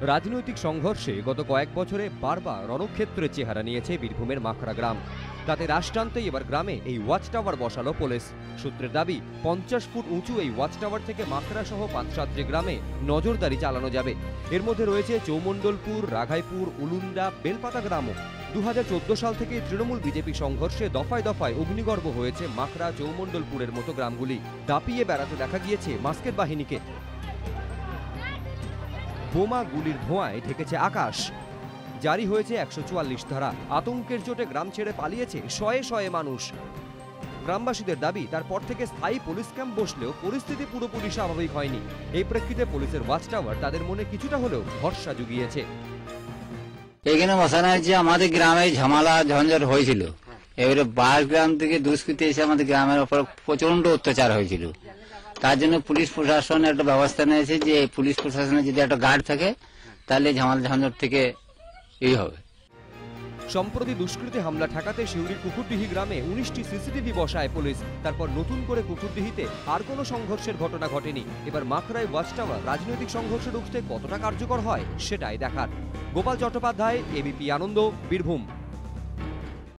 রাজনৈতিক সংঘর্ষে গত কয়েক বছরে বারবার রণক্ষেত্রের চেহারা নিয়েছে বীরভূমের মাখরা গ্রাম। তাতে রাশ টানতেই এবার গ্রামে এই ওয়াচ টাওয়ার বসালো পুলিশ। সূত্রের দাবি 50 ফুট উঁচু এই ওয়াচ টাওয়ার থেকে মাখরা সহ 5-7টি গ্রামে নজরদারি চালানো যাবে। এর মধ্যে রয়েছে চৌমণ্ডলপুর, রাঘাইপুর, উলুন্ডা, বেলপাতা গ্রামও। 2014 সাল থেকে তৃণমূল বিজেপি সংঘর্ষে দফায় দফায় অগ্নিগর্ভ হয়েছে মাখরা, চৌমণ্ডলপুরের মতো গ্রামগুলি। দাপিয়ে বেড়াতে দেখা গিয়েছে মাস্কের বাহিনীকে। বোমা গুলির ধোঁয়ায় ঢেকেছে আকাশ। জারি হয়েছে 144 ধারা। আতঙ্কের চোটে গ্রাম ছেড়ে পালিয়েছে শয়ে শয়ে মানুষ। গ্রামবাসীদের দাবি, তারপর থেকে স্থায়ী পুলিশ ক্যাম্প বসলেও পরিস্থিতি পুরোপুরি স্বাভাবিক হয়নি। এই প্রেক্ষিতে পুলিশের ওয়াচ টাওয়ার তাদের মনে কিছুটা হলেও ভরসা জুগিয়েছে। এখানে বসানো হয়েছে, আমাদের গ্রামে ঝামেলা ঝঞ্ঝট হয়েছিল। এবারে বাইরের গ্রাম থেকে দুষ্কৃতী এসে আমাদের গ্রামের উপর প্রচন্ড অত্যাচার হয়েছিল। তার জন্য পুলিশ প্রশাসন একটা ব্যবস্থা নিয়েছে যে পুলিশ প্রশাসনের যদি একটা গার্ড থাকে তাহলে ঝামেলা ঝঞ্ঝট থেকে এই হবে। সম্প্রতি দুষ্কৃতী হামলা ঠেকাতে সিউড়ির কুকুরডিহি গ্রামে 19টি সিসিটিভি বসায় পুলিশ। তারপর নতুন করে কুকুরডিহিতে আর কোনো সংঘর্ষের ঘটনা ঘটেনি। এবার মাখরায় ওয়াচ টাওয়ার রাজনৈতিক সংঘর্ষে রুখতে কতটা কার্যকর হয় সেটাই দেখার। গোপাল চট্টোপাধ্যায়, এবিপি আনন্দ, বীরভূম।